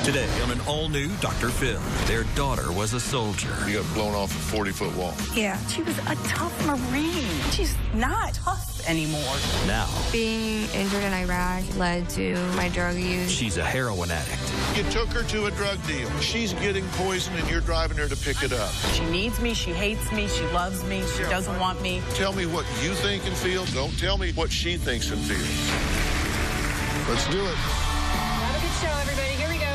Today on an all-new Dr. Phil, their daughter was a soldier. You got blown off a 40-foot wall. Yeah, she was a tough Marine. She's not tough anymore. Now, being injured in Iraq led to my drug use. She's a heroin addict. You took her to a drug deal. She's getting poison and you're driving her to pick it up. She needs me, she hates me, she loves me, she doesn't want me. Tell me what you think and feel. Don't tell me what she thinks and feels. Let's do it. Have a good show, everybody. Here we go.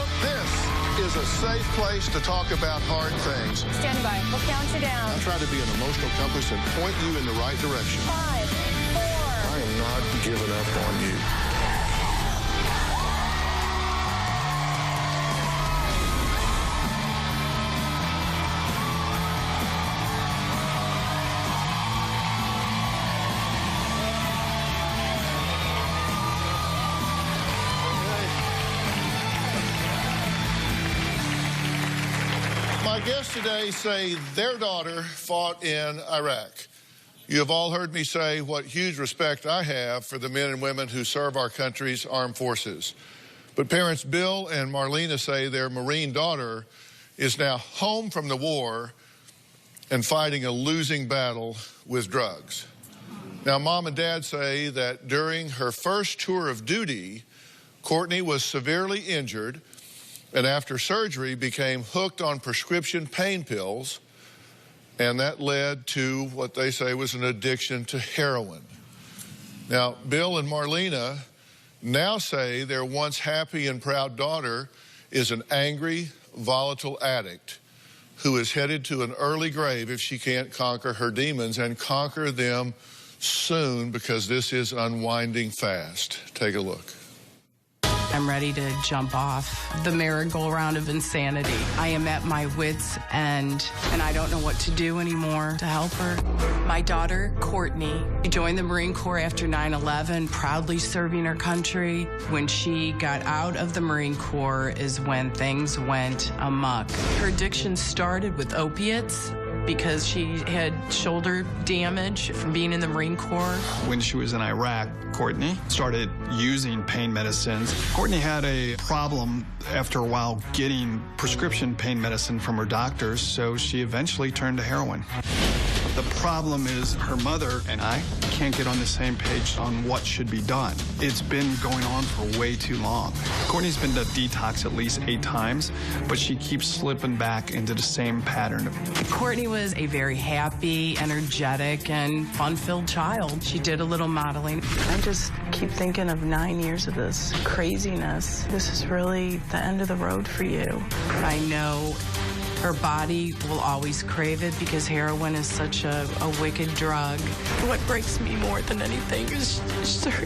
This is a safe place to talk about hard things. Stand by. We'll count you down. I try to be an emotional compass and point you in the right direction. 5, 4. I am not giving up on you. My guests today say their daughter fought in Iraq. You have all heard me say what huge respect I have for the men and women who serve our country's armed forces. But parents Bill and Marlena say their Marine daughter is now home from the war and fighting a losing battle with drugs. Now, Mom and Dad say that during her first tour of duty, Courtney was severely injured and after surgery became hooked on prescription pain pills, and that led to what they say was an addiction to heroin. Now, Bill and Marlena now say their once happy and proud daughter is an angry, volatile addict who is headed to an early grave if she can't conquer her demons and conquer them soon, because this is unwinding fast. Take a look. I'm ready to jump off the merry-go-round of insanity. I am at my wit's end, and I don't know what to do anymore to help her. My daughter, Courtney, joined the Marine Corps after 9/11, proudly serving her country. When she got out of the Marine Corps is when things went amok. Her addiction started with opiates, because she had shoulder damage from being in the Marine Corps. When she was in Iraq, Courtney started using pain medicines. Courtney had a problem after a while getting prescription pain medicine from her doctors, so she eventually turned to heroin. The problem is her mother and I can't get on the same page on what should be done. It's been going on for way too long. Courtney's been to detox at least 8 times, but she keeps slipping back into the same pattern. Courtney was a very happy, energetic, and fun-filled child. She did a little modeling. I just keep thinking of 9 years of this craziness. This is really the end of the road for you. I know her body will always crave it because heroin is such a wicked drug. What breaks me more than anything is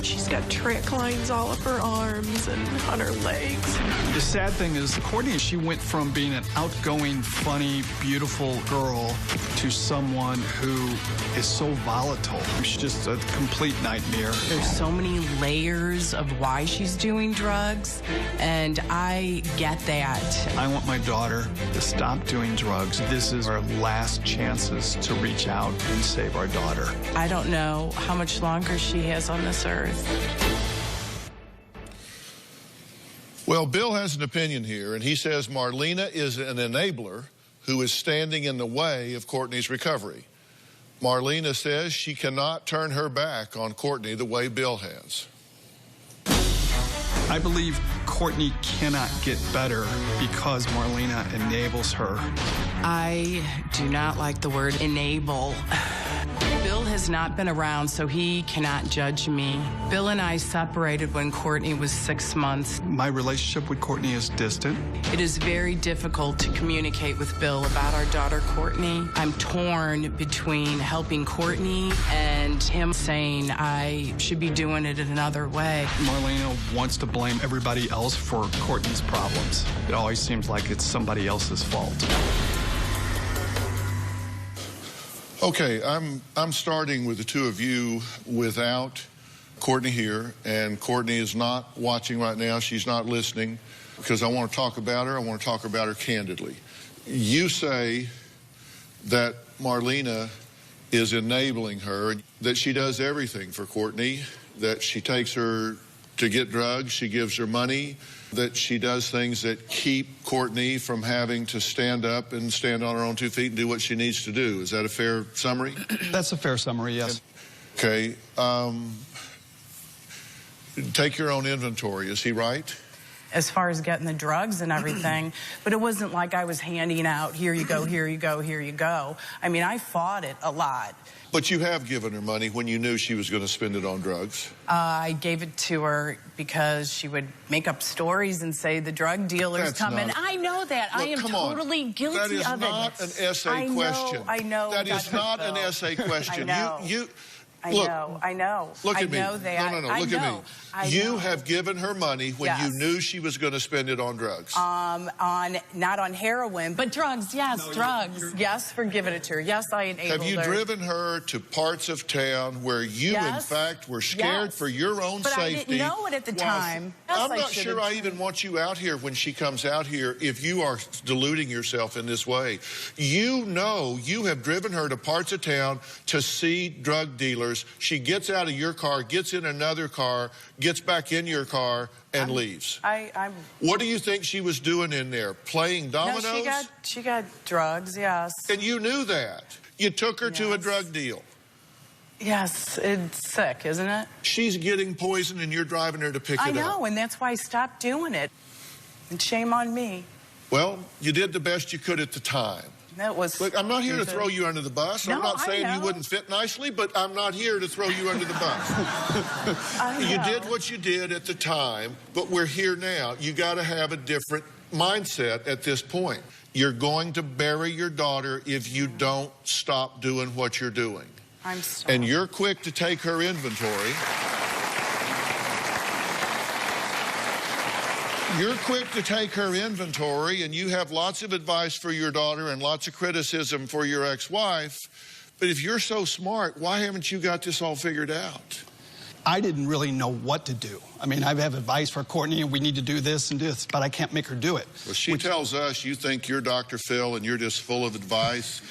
she's got track lines all up her arms and on her legs. The sad thing is, Courtney, she went from being an outgoing, funny, beautiful girl to someone who is so volatile. She's just a complete nightmare. There's so many layers of why she's doing drugs, and I get that. I want my daughter to stop doing drugs. This is our last chances to reach out and save our daughter. I don't know how much longer she has on this earth. Well, Bill has an opinion here, and he says Marlena is an enabler who is standing in the way of Courtney's recovery. Marlena says she cannot turn her back on Courtney the way Bill has. I believe Courtney cannot get better because Marlena enables her. I do not like the word enable. Bill has not been around, so he cannot judge me. Bill and I separated when Courtney was 6 months. My relationship with Courtney is distant. It is very difficult to communicate with Bill about our daughter, Courtney. I'm torn between helping Courtney and him saying I should be doing it in another way. Marlena wants to blame everybody else for Courtney's problems. It always seems like it's somebody else's fault. Okay, I'm starting with the two of you without Courtney here, and Courtney is not watching right now. She's not listening, because I want to talk about her. I want to talk about her candidly. You say that Marlena is enabling her, that she does everything for Courtney, that she takes her to get drugs. She gives her money, that she does things that keep Courtney from having to stand up and stand on her own 2 feet and do what she needs to do. Is that a fair summary? That's a fair summary, yes. Okay. Take your own inventory. Is he right? As far as getting the drugs and everything, but it wasn't like I was handing out, here you go, here you go, here you go. I mean, I fought it a lot. But you have given her money when you knew she was going to spend it on drugs. I gave it to her because she would make up stories and say the drug dealer's coming. I know that. Look, I am totally guilty of it. That is not an essay question. I know. That is not an essay question. I know. Look at me. I know that. No, look at me. You have given her money when you knew she was going to spend it on drugs. Not on heroin, but drugs. Yes, drugs. Yes, for giving it to her. Yes, I enabled her. Have you driven her to parts of town where you, in fact, were scared for your own safety? But I didn't know it at the time. I'm not sure I even want you out here when she comes out here if you are deluding yourself in this way. You know you have driven her to parts of town to see drug dealers. She gets out of your car, gets in another car, gets back in your car, and leaves. What do you think she was doing in there? Playing dominoes? No, she got drugs, yes. And you knew that. You took her to a drug deal. Yes, it's sick, isn't it? She's getting poison and you're driving her to pick it up. I know, and that's why I stopped doing it. And shame on me. Well, you did the best you could at the time. That was Look, I'm not here to throw you under the bus. No, I'm not saying you wouldn't fit nicely, but I'm not here to throw you under the bus. You did what you did at the time, but we're here now. You got to have a different mindset at this point. You're going to bury your daughter if you don't stop doing what you're doing. I'm sorry. And you're quick to take her inventory. You're quick to take her inventory, and you have lots of advice for your daughter and lots of criticism for your ex-wife. But if you're so smart, why haven't you got this all figured out? I didn't really know what to do. I mean, I have advice for Courtney, and we need to do this and this, but I can't make her do it. Well, she tells us you think you're Dr. Phil and you're just full of advice,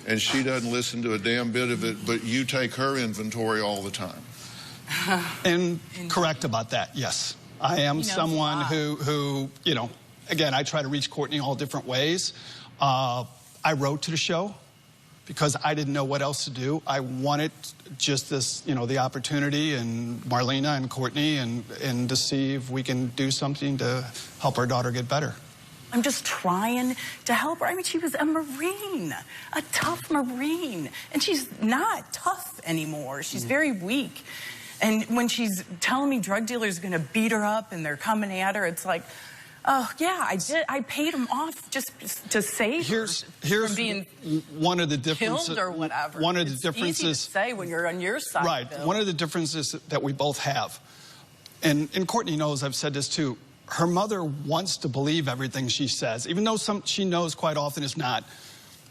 and she doesn't listen to a damn bit of it, but you take her inventory all the time. And correct about that, yes. I am someone who, you know, again, I try to reach Courtney all different ways. I wrote to the show because I didn't know what else to do. I wanted just this, you know, the opportunity, and Marlena and Courtney, and to see if we can do something to help our daughter get better. I'm just trying to help her. I mean, she was a Marine, a tough Marine, and she's not tough anymore. She's very weak. And when she's telling me drug dealers are going to beat her up and they're coming at her, it's like, oh, yeah, I did. I paid them off just to save her from being one of the differences, killed or whatever. One of the differences, easy to say when you're on your side. Right. Bill. One of the differences that we both have, and Courtney knows, I've said this too, her mother wants to believe everything she says, even though she knows quite often it's not.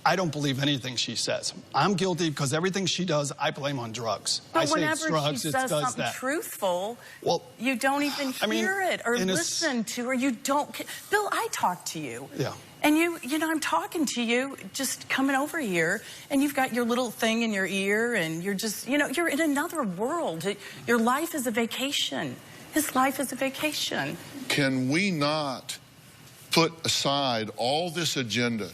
I don't believe anything she says. I'm guilty because everything she does, I blame on drugs. But I say whenever it's drugs, she it says does something that. truthful, well, you don't even hear it or listen to her. You don't. Bill, I talk to you. Yeah. And you know, I'm talking to you, just coming over here, and you've got your little thing in your ear, and you're just, you know, you're in another world. Your life is a vacation. His life is a vacation. Can we not put aside all this agenda?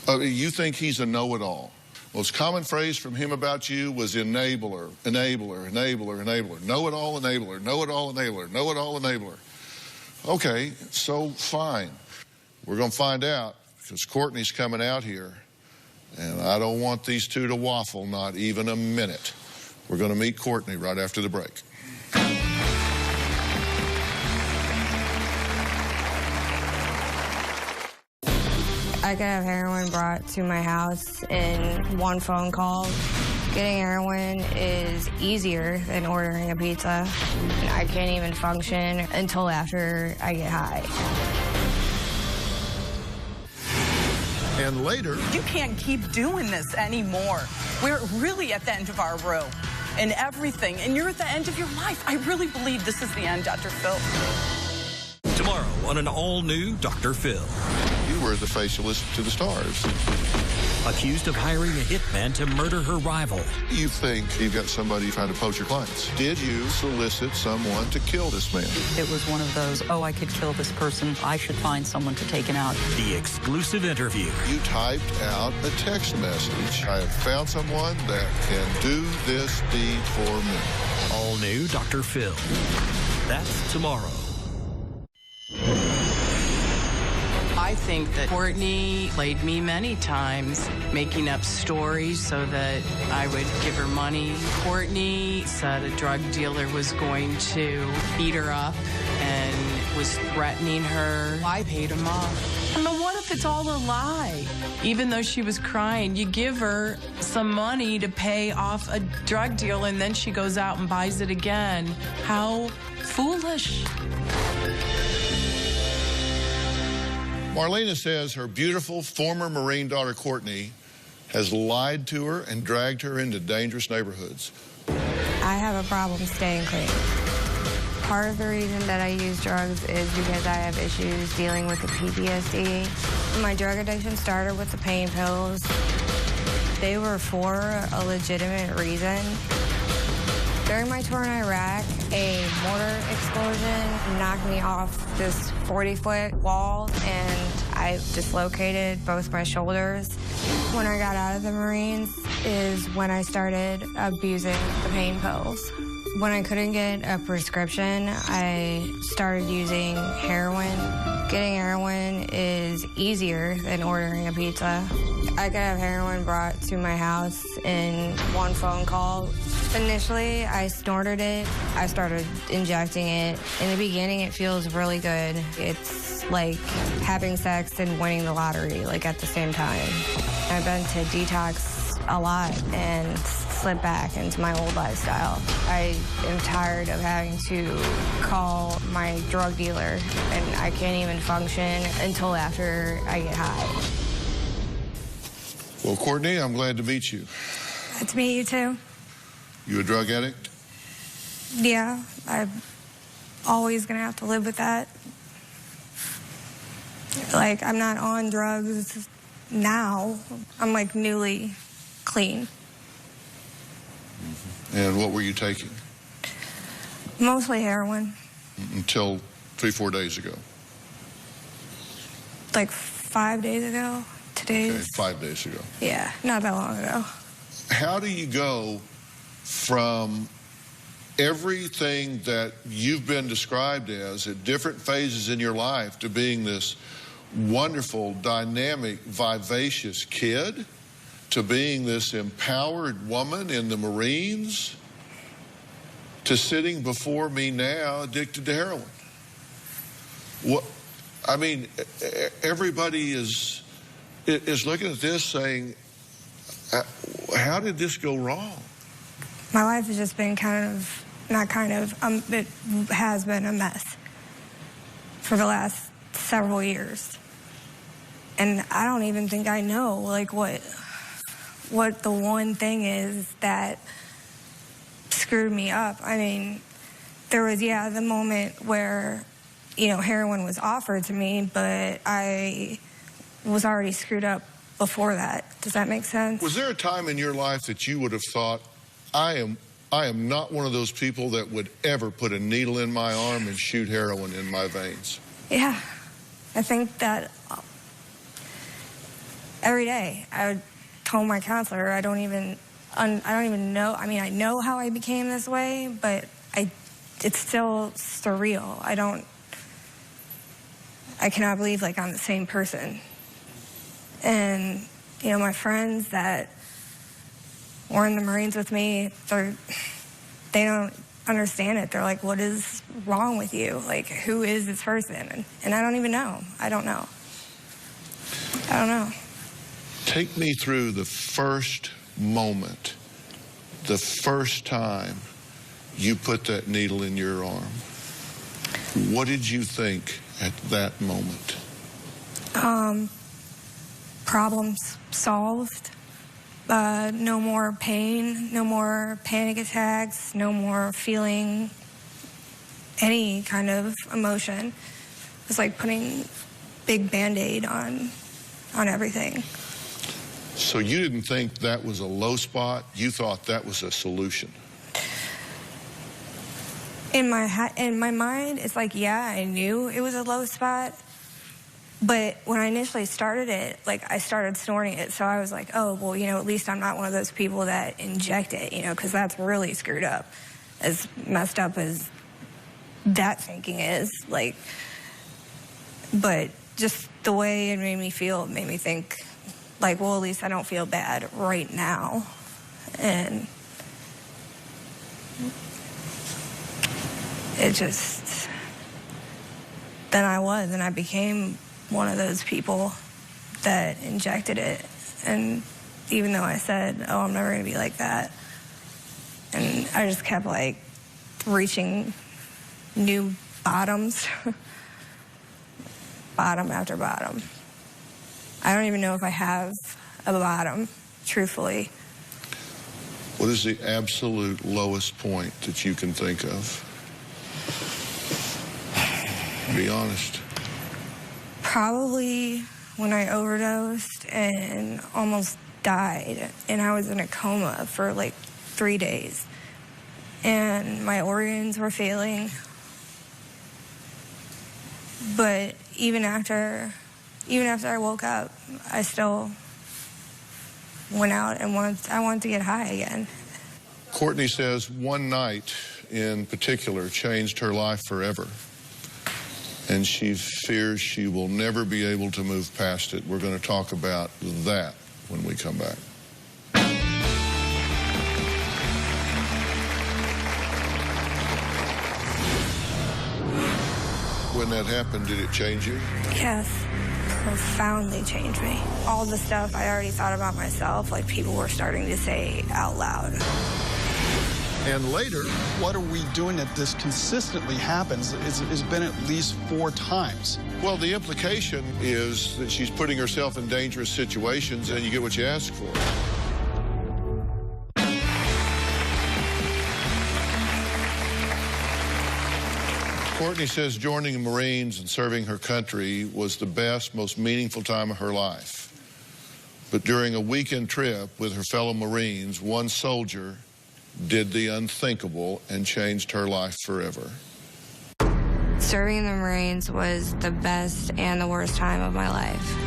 You think he's a know-it-all. Well, his common phrase from him about you was enabler, enabler, enabler, enabler. Know-it-all enabler, know-it-all enabler, know-it-all enabler. Okay, so fine. We're going to find out because Courtney's coming out here, and I don't want these two to waffle, not even a minute. We're going to meet Courtney right after the break. I could have heroin brought to my house in one phone call. Getting heroin is easier than ordering a pizza. I can't even function until after I get high. And later... You can't keep doing this anymore. We're really at the end of our rope and everything, and you're at the end of your life. I really believe this is the end, Dr. Phil. Tomorrow on an all-new Dr. Phil. You were the facialist to the stars. accused of hiring a hitman to murder her rival. You think you've got somebody trying to poach your clients. Did you solicit someone to kill this man? It was one of those, oh, I could kill this person. I should find someone to take him out. The exclusive interview. You typed out a text message. I have found someone that can do this deed for me. All new Dr. Phil. That's tomorrow. I think that Courtney played me many times, making up stories so that I would give her money. Courtney said a drug dealer was going to beat her up and was threatening her. I paid him off. But what if it's all a lie? Even though she was crying, you give her some money to pay off a drug deal and then she goes out and buys it again. How foolish. Marlena says her beautiful former Marine daughter, Courtney, has lied to her and dragged her into dangerous neighborhoods. I have a problem staying clean. Part of the reason that I use drugs is because I have issues dealing with the PTSD. My drug addiction started with the pain pills. They were for a legitimate reason. During my tour in Iraq, a mortar explosion knocked me off this 40-foot wall, and I dislocated both my shoulders. When I got out of the Marines is when I started abusing the pain pills. When I couldn't get a prescription, I started using heroin. Getting heroin is easier than ordering a pizza. I could have heroin brought to my house in one phone call. Initially, I snorted it. I started injecting it. In the beginning, it feels really good. It's like having sex and winning the lottery, like at the same time. I've been to detox a lot and slip back into my old lifestyle. I am tired of having to call my drug dealer, and I can't even function until after I get high. Well, Courtney, I'm glad to meet you. Glad to meet you, too. You a drug addict? Yeah, I'm always going to have to live with that. Like, I'm not on drugs now. I'm, like, newly clean. And what were you taking? Mostly heroin. Until 3-4 days ago. Like 5 days ago. Today's. Okay, 5 days ago. Yeah, not that long ago. How do you go from everything that you've been described as at different phases in your life to being this wonderful, dynamic, vivacious kid to being this empowered woman in the Marines to sitting before me now addicted to heroin? What, I mean, everybody is looking at this saying, how did this go wrong? My life has just been it has been a mess for the last several years. And I don't even think I know, like, what the one thing is that screwed me up. I mean, there was, the moment where, heroin was offered to me, but I was already screwed up before that. Does that make sense? Was there a time in your life that you would have thought, I am not one of those people that would ever put a needle in my arm and shoot heroin in my veins? Yeah. I think that every day I would told my counselor, I don't even know. I mean, I know how I became this way, but it's still surreal. I cannot believe, like, I'm the same person. And, my friends that were in the Marines with me, they don't understand it. They're like, what is wrong with you? Like, who is this person? And I don't even know. I don't know. Take me through the first moment, the first time you put that needle in your arm. What did you think at that moment? Problems solved. No more pain, no more panic attacks, no more feeling any kind of emotion. It was like putting big Band-Aid on everything. So you didn't think that was a low spot? You thought that was a solution? In my mind, it's like, yeah, I knew it was a low spot. But when I initially started it, like, I started snorting it. So I was like, oh, well, you know, at least I'm not one of those people that inject it, you know, because that's really screwed up. As messed up as that thinking is, like, but just the way it made me feel, it made me think, like, well, at least I don't feel bad right now. And it just, then I became one of those people that injected it. And even though I said, oh, I'm never going to be like that, and I just kept, like, reaching new bottoms, bottom after bottom. I don't even know if I have a bottom, truthfully. What is the absolute lowest point that you can think of? Be honest. Probably when I overdosed and almost died, and I was in a coma for like 3 days, and my organs were failing. But even after I woke up, I still went out and I wanted to get high again. Courtney says one night in particular changed her life forever, and she fears she will never be able to move past it. We're going to talk about that when we come back. When that happened, did it change you? Yes, profoundly changed me. All the stuff I already thought about myself, like, people were starting to say out loud. And later, what are we doing that this consistently happens? It's been at least 4 times. Well, the implication is that she's putting herself in dangerous situations, and you get what you ask for. Courtney says joining the Marines and serving her country was the best, most meaningful time of her life. But during a weekend trip with her fellow Marines, one soldier did the unthinkable and changed her life forever. Serving in the Marines was the best and the worst time of my life.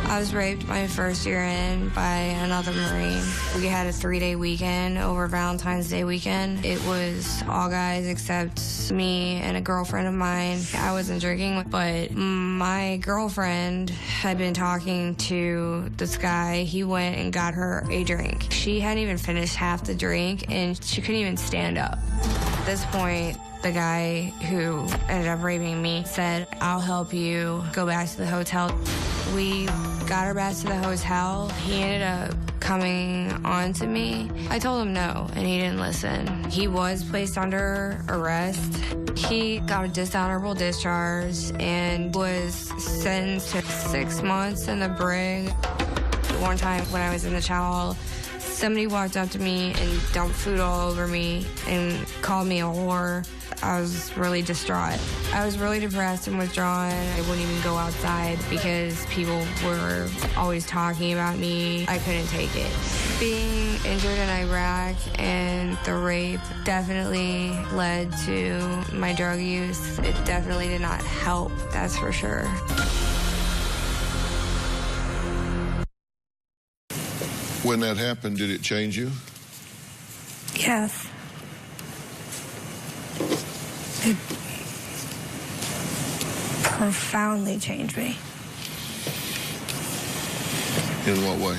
I was raped my first year in by another Marine. We had a 3-day weekend over Valentine's Day weekend. It was all guys except me and a girlfriend of mine. I wasn't drinking, but my girlfriend had been talking to this guy. He went and got her a drink. She hadn't even finished half the drink, and she couldn't even stand up. At this point, the guy who ended up raping me said, I'll help you go back to the hotel. We got her back to the hotel. He ended up coming on to me. I told him no, and he didn't listen. He was placed under arrest. He got a dishonorable discharge and was sentenced to 6 months in the brig. One time when I was in the chow hall, somebody walked up to me and dumped food all over me and called me a whore. I was really distraught. I was really depressed and withdrawn. I wouldn't even go outside because people were always talking about me. I couldn't take it. Being injured in Iraq and the rape definitely led to my drug use. It definitely did not help, that's for sure. When that happened, did it change you? Yes. It profoundly changed me. In what way?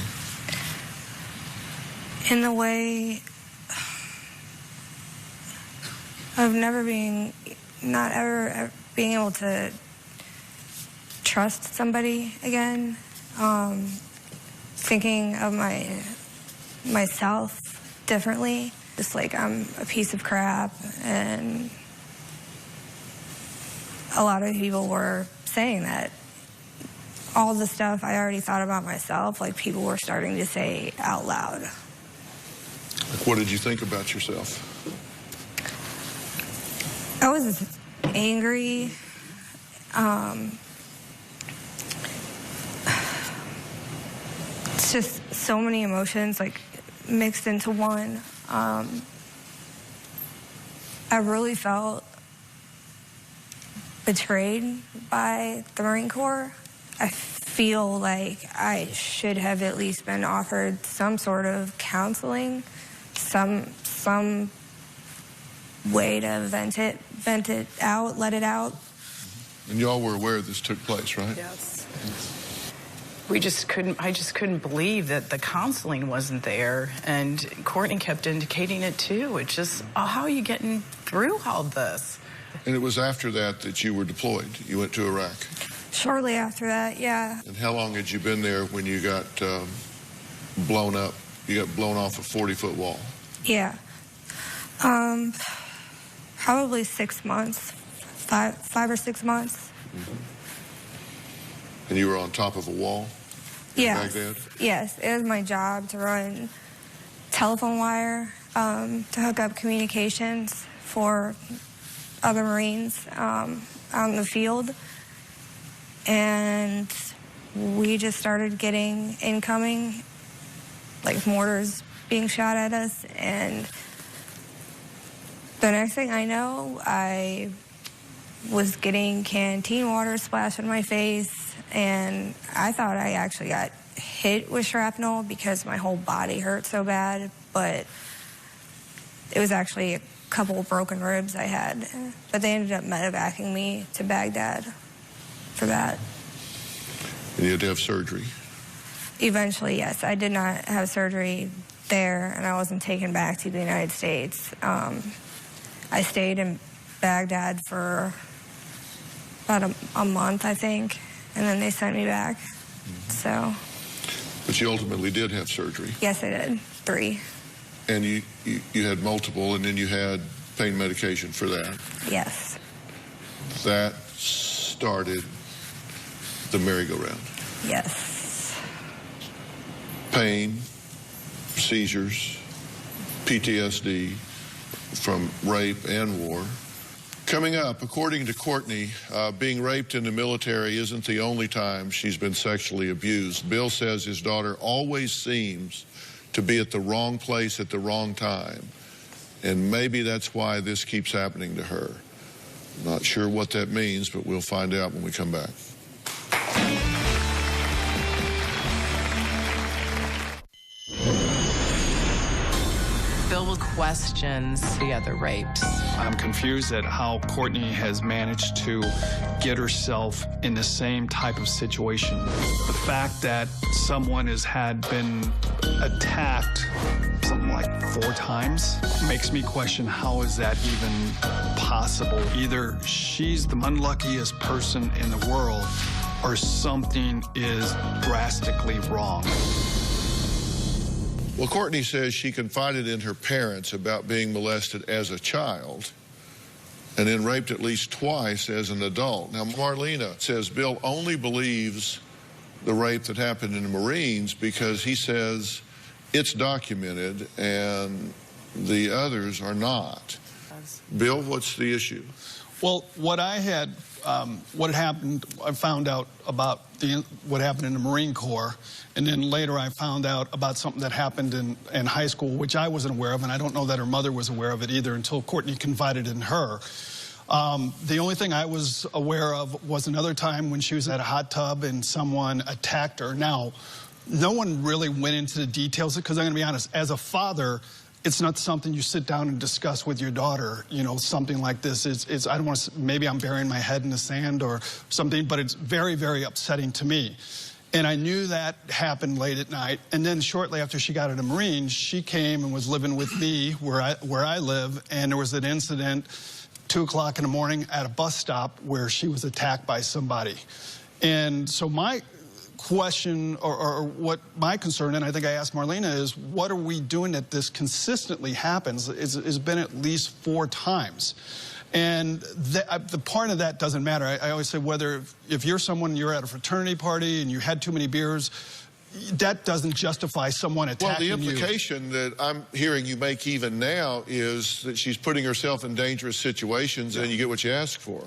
In the way of not ever being able to trust somebody again. Thinking of myself differently. Just like I'm a piece of crap, and a lot of people were saying that. All the stuff I already thought about myself, like, people were starting to say out loud. What did you think about yourself? I was angry. just so many emotions, like, mixed into one. I really felt betrayed by the Marine Corps. I feel like I should have at least been offered some sort of counseling, some way to vent it out, let it out. And y'all were aware this took place, right? Yes. I just couldn't believe that the counseling wasn't there, and Courtney kept indicating it too. It's just, how are you getting through all this? And it was after that you were deployed. You went to Iraq. Shortly after that, yeah. And how long had you been there when you got blown up? You got blown off a 40-foot wall. Yeah. Probably 6 months, five or 6 months. Mm-hmm. And you were on top of a wall? Yes. In Baghdad? Yes. It was my job to run telephone wire, to hook up communications for other Marines out in the field. And we just started getting incoming, like, mortars being shot at us. And the next thing I know, I was getting canteen water splashed in my face. And I thought I actually got hit with shrapnel because my whole body hurt so bad. But it was actually a couple broken ribs I had. But they ended up medevacing me to Baghdad for that. And you had to have surgery? Eventually, yes. I did not have surgery there, and I wasn't taken back to the United States. I stayed in Baghdad for about a month, I think, and then they sent me back. Mm-hmm. So. But you ultimately did have surgery? Yes, I did. 3. And you had multiple, and then you had pain medication for that? Yes. That started the merry-go-round? Yes. Pain, seizures, PTSD from rape and war. Coming up, according to Courtney, being raped in the military isn't the only time she's been sexually abused. Bill says his daughter always seems to be at the wrong place at the wrong time. And maybe that's why this keeps happening to her. Not sure what that means, but we'll find out when we come back. Bill questions the other rapes. I'm confused at how Courtney has managed to get herself in the same type of situation. The fact that someone had been attacked something like 4 times makes me question, how is that even possible? Either she's the unluckiest person in the world or something is drastically wrong. Well, Courtney says she confided in her parents about being molested as a child and then raped at least twice as an adult. Now, Marlena says Bill only believes the rape that happened in the Marines because he says it's documented and the others are not. Bill, what's the issue? Well, what happened, I found out about what happened in the Marine Corps, and then later I found out about something that happened in high school, which I wasn't aware of, and I don't know that her mother was aware of it either until Courtney confided in her. The only thing I was aware of was another time when she was at a hot tub and someone attacked her. Now, no one really went into the details, because I'm going to be honest, as a father, it's not something you sit down and discuss with your daughter. You know, something like this is I don't want to, maybe I'm burying my head in the sand or something, but it's very, very upsetting to me. And I knew that happened late at night. And then shortly after she got out of the Marines, she came and was living with me where I live. And there was an incident 2 o'clock in the morning at a bus stop where she was attacked by somebody. And so my question, or what my concern, and I think I asked Marlena, is what are we doing that this consistently happens? It's been at least 4 times. And the part of that doesn't matter. I always say, whether if you're someone, you're at a fraternity party and you had too many beers, that doesn't justify someone attacking you. Well, the implication that I'm hearing you make even now is that she's putting herself in dangerous situations, and you get what you ask for.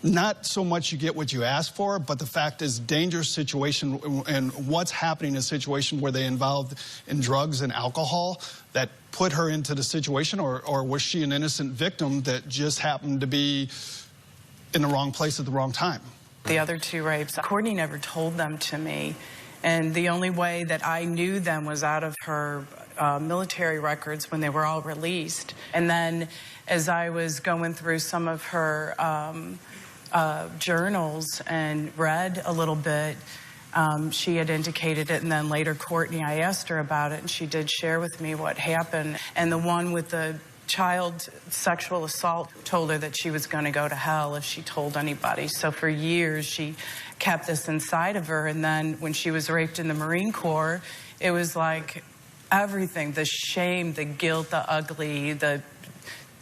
not so much you get what you ask for, but the fact is dangerous situation and what's happening in a situation where they involved in drugs and alcohol that put her into the situation, or was she an innocent victim that just happened to be in the wrong place at the wrong time? The other 2 rapes, Courtney never told them to me, and the only way that I knew them was out of her military records when they were all released. And then as I was going through some of her journals and read a little bit, she had indicated it, and then later Courtney, I asked her about it, and she did share with me what happened. And the one with the child sexual assault told her that she was going to go to hell if she told anybody. So for years she kept this inside of her, and then when she was raped in the Marine Corps, it was like everything, the shame, the guilt, the ugly, the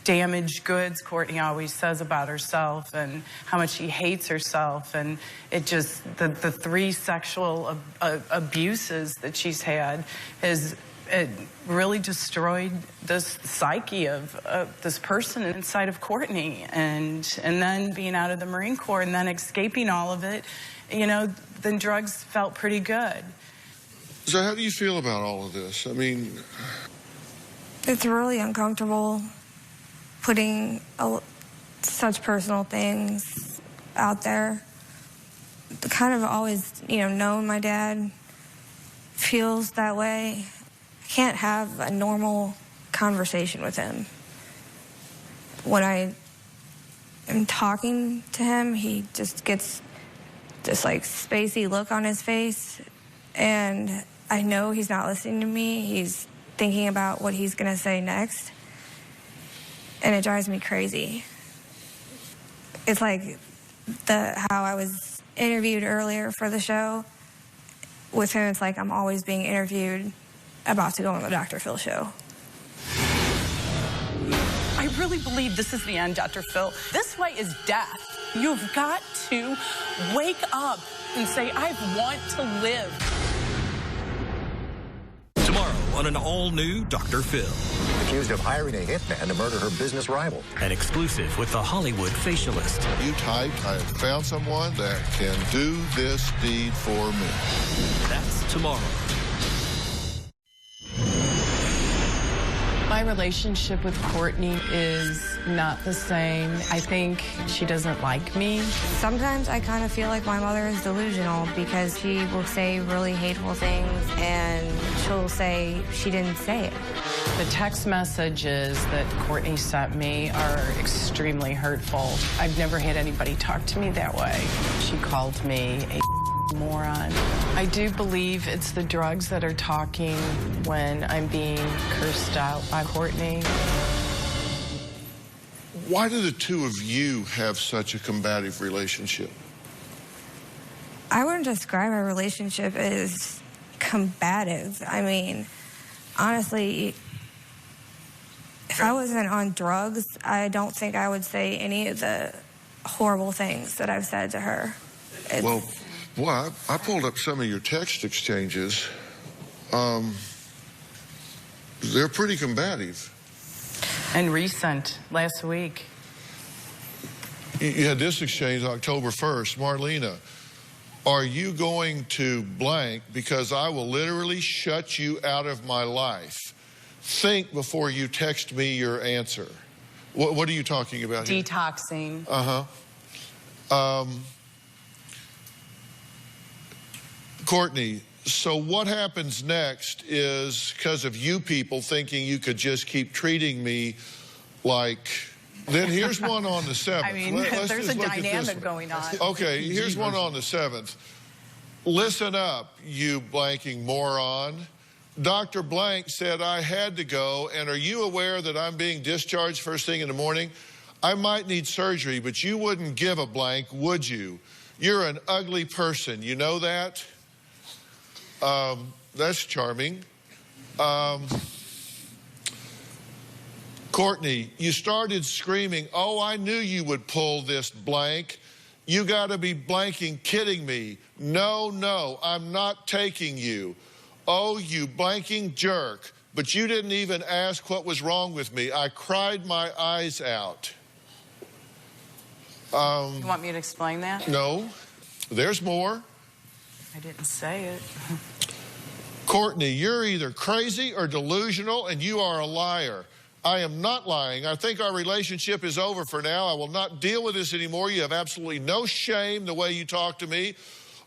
damaged goods Courtney always says about herself and how much she hates herself, and it just, the 3 sexual abuses that she's had it really destroyed this psyche of this person inside of Courtney, and then being out of the Marine Corps and then escaping all of it, you know, then drugs felt pretty good. So how do you feel about all of this? I mean, it's really uncomfortable putting such personal things out there. Kind of always, you know, known my dad feels that way. I can't have a normal conversation with him. When I am talking to him, he just gets this like spacey look on his face, and I know he's not listening to me. He's thinking about what he's gonna say next, and it drives me crazy. It's like how I was interviewed earlier for the show. With him, it's like I'm always being interviewed about to go on the Dr. Phil show. I really believe this is the end, Dr. Phil. This way is death. You've got to wake up and say, I want to live. Tomorrow on an all-new Dr. Phil. Accused of hiring a hitman to murder her business rival. An exclusive with the Hollywood facialist. you typed, I have found someone that can do this deed for me. That's tomorrow. My relationship with Courtney is not the same. I think she doesn't like me. Sometimes I kind of feel like my mother is delusional because she will say really hateful things and she'll say she didn't say it. The text messages that Courtney sent me are extremely hurtful. I've never had anybody talk to me that way. She called me a moron. I do believe it's the drugs that are talking when I'm being cursed out by Courtney. Why do the two of you have such a combative relationship? I wouldn't describe our relationship as combative. I mean, honestly, if I wasn't on drugs, I don't think I would say any of the horrible things that I've said to her. Well, boy, I pulled up some of your text exchanges. They're pretty combative. And recent, last week. You had this exchange October 1st. Marlena, are you going to blank because I will literally shut you out of my life? Think before you text me your answer. What are you talking about here? Detoxing. Courtney, so what happens next is because of you people thinking you could just keep treating me like... Then here's one on the 7th. I mean, there's a dynamic going on. Okay, here's one on the 7th. Listen up, you blanking moron. Dr. Blank said I had to go, and are you aware that I'm being discharged first thing in the morning? I might need surgery, but you wouldn't give a blank, would you? You're an ugly person, you know that? That's charming. Courtney, you started screaming, oh, I knew you would pull this blank. You got to be blanking kidding me. No, no, I'm not taking you. Oh, you blanking jerk. But you didn't even ask what was wrong with me. I cried my eyes out. You want me to explain that? No, there's more. I didn't say it. Courtney, you're either crazy or delusional, and you are a liar. I am not lying. I think our relationship is over for now. I will not deal with this anymore. You have absolutely no shame the way you talk to me.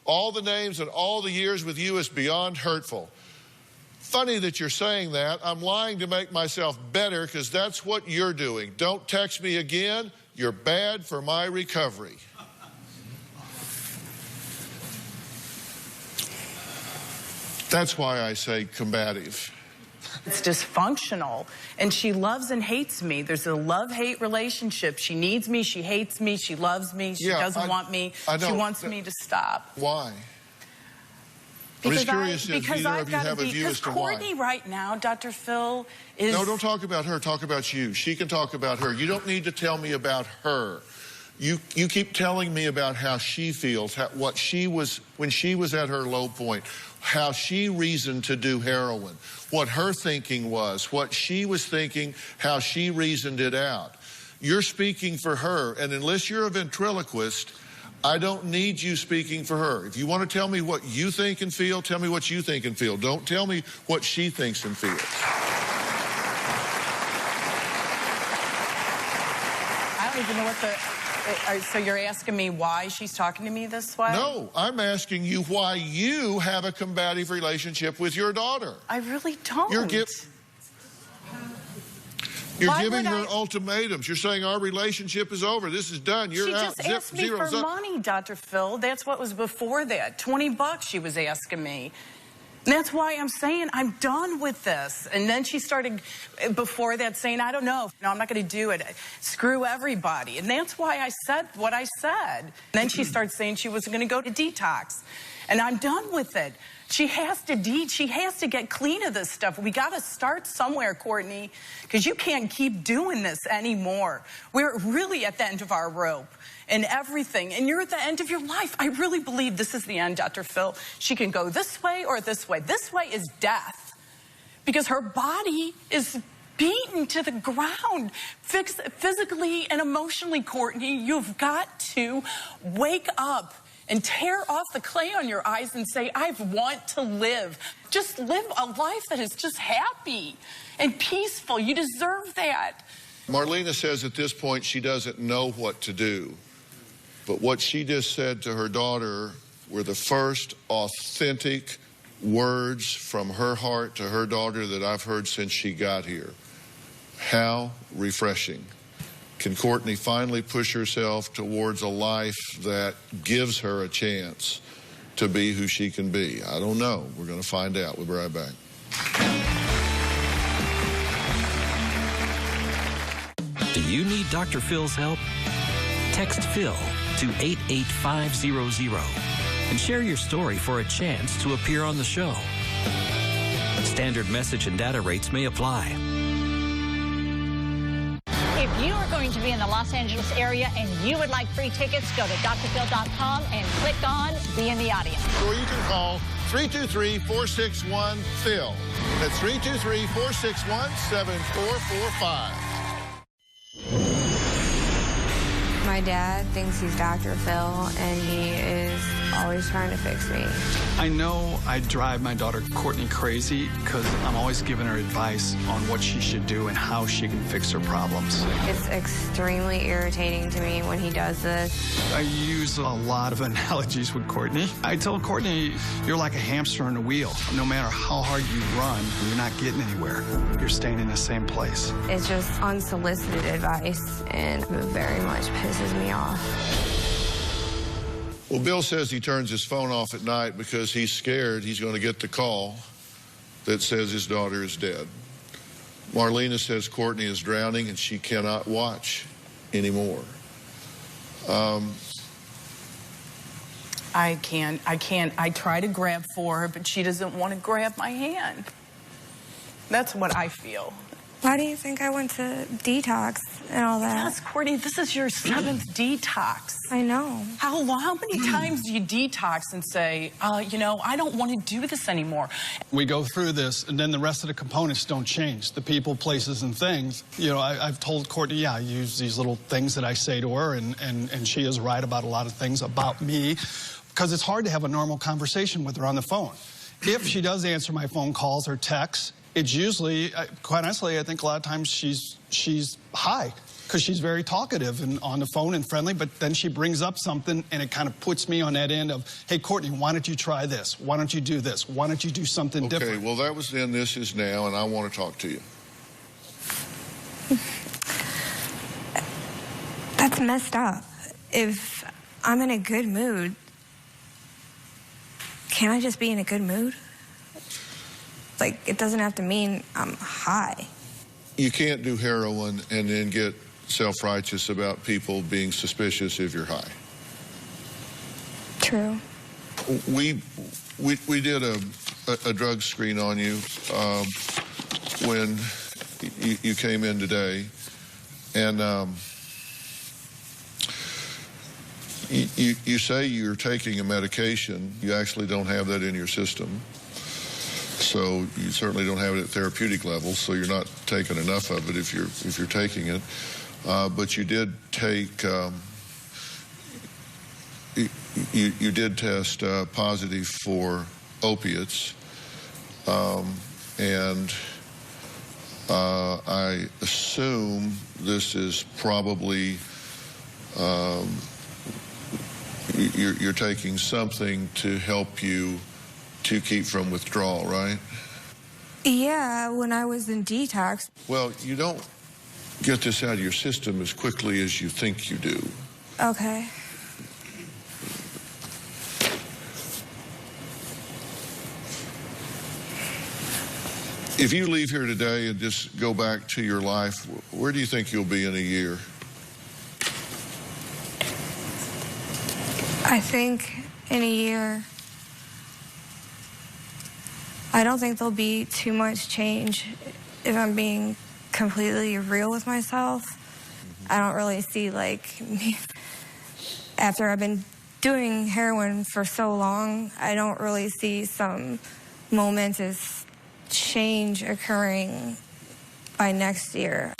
All the names and all the years with you is beyond hurtful. Funny that you're saying that. I'm lying to make myself better because that's what you're doing. Don't text me again. You're bad for my recovery. That's why I say combative. It's dysfunctional, and she loves and hates me. There's a love-hate relationship. She needs me, she hates me, she loves me, she doesn't want me, she wants me to stop. Why? Because I'm just curious if either of you have a view as to why. Courtney right now, Dr. Phil, is... No, don't talk about her. Talk about you. She can talk about her. You don't need to tell me about her. You keep telling me about how she feels, what she was, when she was at her low point, how she reasoned to do heroin, what her thinking was, what she was thinking, how she reasoned it out. You're speaking for her, and unless you're a ventriloquist, I don't need you speaking for her. If you want to tell me what you think and feel, tell me what you think and feel. Don't tell me what she thinks and feels. I don't even know what the... So you're asking me why she's talking to me this way? No, I'm asking you why you have a combative relationship with your daughter. I really don't. You're giving her ultimatums. You're saying our relationship is over. This is done. You're out. She just asked me for money, Dr. Phil. That's what was before that. $20 she was asking me. And that's why I'm saying I'm done with this. And then she started before that saying, I don't know. No, I'm not going to do it. Screw everybody. And that's why I said what I said. And then she started saying she was going to go to detox. And I'm done with it. She has to get clean of this stuff. We got to start somewhere, Courtney, because you can't keep doing this anymore. We're really at the end of our rope and everything, and you're at the end of your life. I really believe this is the end, Dr. Phil. She can go this way or this way. This way is death, because her body is beaten to the ground physically and emotionally, Courtney. You've got to wake up and tear off the clay on your eyes and say, I want to live. Just live a life that is just happy and peaceful. You deserve that. Marlena says at this point she doesn't know what to do. But what she just said to her daughter were the first authentic words from her heart to her daughter that I've heard since she got here. How refreshing. Can Courtney finally push herself towards a life that gives her a chance to be who she can be? I don't know. We're going to find out. We'll be right back. Do you need Dr. Phil's help? Text Phil to 88500 and share your story for a chance to appear on the show. Standard message and data rates may apply. If you are going to be in the Los Angeles area and you would like free tickets, go to drphil.com and click on Be in the Audience. Or you can call 323-461-PHIL. That's 323-461-7445. My dad thinks he's Dr. Phil, and he is always trying to fix me. I know I drive my daughter Courtney crazy because I'm always giving her advice on what she should do and how she can fix her problems. It's extremely irritating to me when he does this. I use a lot of analogies with Courtney. I told Courtney, you're like a hamster on a wheel. No matter how hard you run, you're not getting anywhere. You're staying in the same place. It's just unsolicited advice, and it very much pisses me off. Well, Bill says he turns his phone off at night because he's scared he's going to get the call that says his daughter is dead. Marlena says Courtney is drowning and she cannot watch anymore. I can't. I try to grab for her, but she doesn't want to grab my hand. That's what I feel. Why do you think I went to detox and all that? Yes, Courtney, this is your 7th detox. I know. How many times do you detox and say, you know, I don't want to do this anymore? We go through this, and then the rest of the components don't change. The people, places, and things. You know, I've told Courtney, yeah, I use these little things that I say to her, and she is right about a lot of things about me, because it's hard to have a normal conversation with her on the phone. If she does answer my phone calls or texts, it's usually, quite honestly, I think a lot of times she's high, because she's very talkative and on the phone and friendly, but then she brings up something and it kind of puts me on that end of, hey, Courtney, why don't you try this? Why don't you do this? Why don't you do something different? Okay, well, that was then, this is now, and I want to talk to you. That's messed up. If I'm in a good mood, can't I just be in a good mood? Like, it doesn't have to mean I'm high. You can't do heroin and then get self-righteous about people being suspicious if you're high. True. We did a drug screen on you when you came in today, and you say you're taking a medication. You actually don't have that in your system. So you certainly don't have it at therapeutic levels, so you're not taking enough of it if you're taking it. But you did take, you did test positive for opiates, and I assume this is probably, you're taking something to help you to keep from withdrawal, right? Yeah, when I was in detox. Well, you don't get this out of your system as quickly as you think you do. Okay. If you leave here today and just go back to your life, where do you think you'll be in a year? I think in a year, I don't think there'll be too much change if I'm being completely real with myself. I don't really see, like, after I've been doing heroin for so long, I don't really see some momentous change occurring by next year.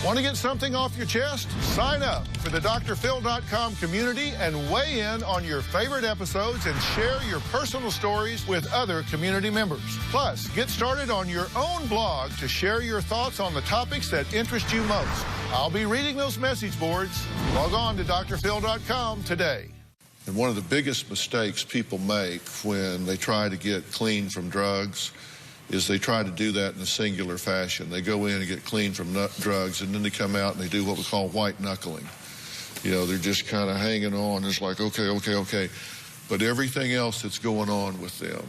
Want to get something off your chest? Sign up for the drphil.com community and weigh in on your favorite episodes and share your personal stories with other community members. Plus, get started on your own blog to share your thoughts on the topics that interest you most. I'll be reading those message boards. Log on to drphil.com today. And one of the biggest mistakes people make when they try to get clean from drugs is they try to do that in a singular fashion. They go in and get clean from drugs, and then they come out and they do what we call white knuckling. You know, they're just kind of hanging on. It's like, okay, okay, okay. But everything else that's going on with them,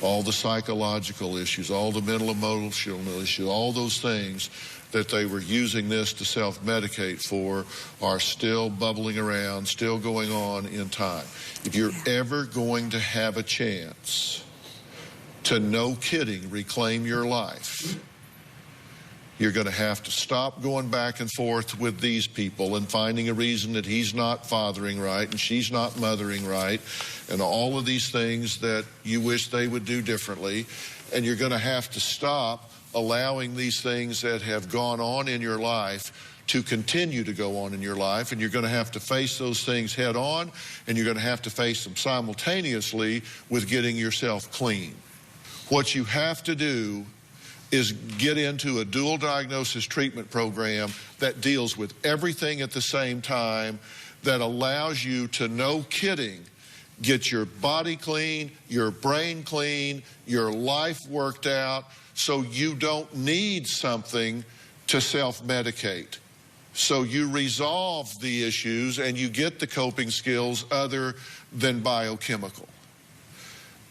all the psychological issues, all the mental emotional issues, all those things that they were using this to self-medicate for are still bubbling around, still going on in time. If you're ever going to have a chance to, no kidding, reclaim your life, you're going to have to stop going back and forth with these people and finding a reason that he's not fathering right and she's not mothering right and all of these things that you wish they would do differently. And you're going to have to stop allowing these things that have gone on in your life to continue to go on in your life, and you're going to have to face those things head on, and you're going to have to face them simultaneously with getting yourself clean. What you have to do is get into a dual diagnosis treatment program that deals with everything at the same time, that allows you to, no kidding, get your body clean, your brain clean, your life worked out, so you don't need something to self-medicate. So you resolve the issues and you get the coping skills other than biochemical.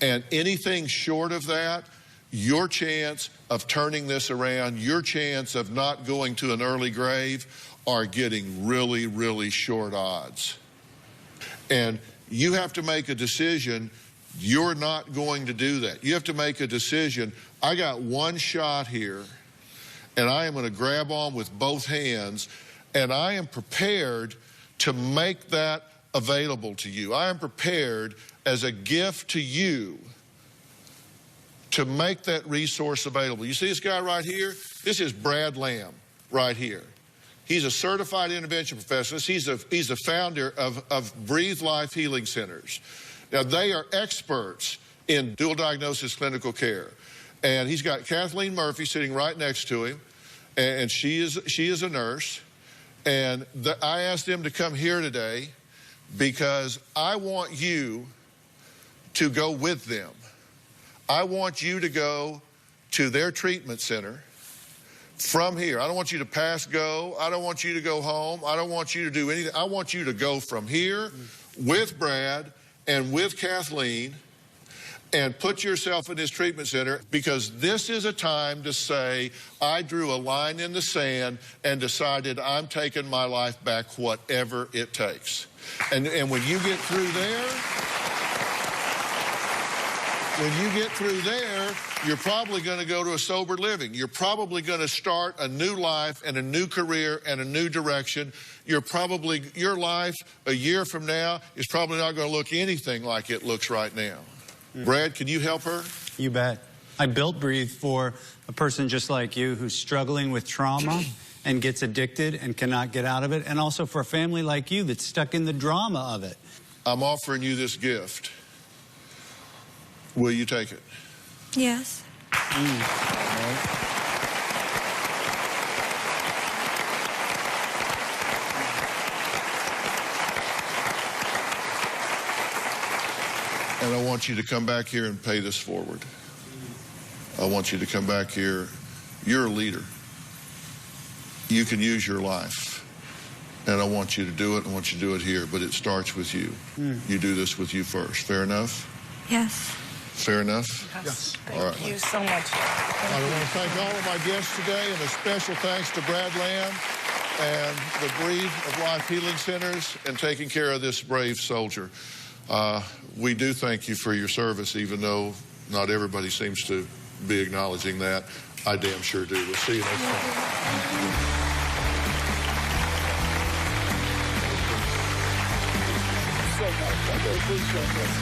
And anything short of that, your chance of turning this around, your chance of not going to an early grave are getting really, really short odds. And you have to make a decision You're not going to do that. You have to make a decision. I got one shot here, and I am going to grab on with both hands, and I am prepared to make that available to you. I am prepared as a gift to you to make that resource available. You see this guy right here? This is Brad Lamb right here. He's a certified intervention professional. He's the founder of Breathe Life Healing Centers. Now, they are experts in dual diagnosis clinical care. And he's got Kathleen Murphy sitting right next to him, and she is a nurse. And I asked them to come here today because I want you to go with them. I want you to go to their treatment center from here. I don't want you to pass go. I don't want you to go home. I don't want you to do anything. I want you to go from here with Brad and with Kathleen and put yourself in this treatment center, because this is a time to say, I drew a line in the sand and decided I'm taking my life back, whatever it takes. And when you get through there, you're probably going to go to a sober living. You're probably going to start a new life and a new career and a new direction. Your life a year from now is probably not going to look anything like it looks right now. Brad, can you help her? You bet. I built Breathe for a person just like you who's struggling with trauma and gets addicted and cannot get out of it, and also for a family like you that's stuck in the drama of it. I'm offering you this gift. Will you take it? Yes. And I want you to come back here and pay this forward. I want you to come back here. You're a leader. You can use your life. And I want you to do it. I want you to do it here. But it starts with you. You do this with you first. Fair enough? Yes. Fair enough? Yes. All right. Thank you so much. I want to thank all of my guests today, and a special thanks to Brad Lamb and the Breathe of Life Healing Centers and taking care of this brave soldier. We do thank you for your service, even though not everybody seems to be acknowledging that. I damn sure do. We'll see you next time. So much. I appreciate this.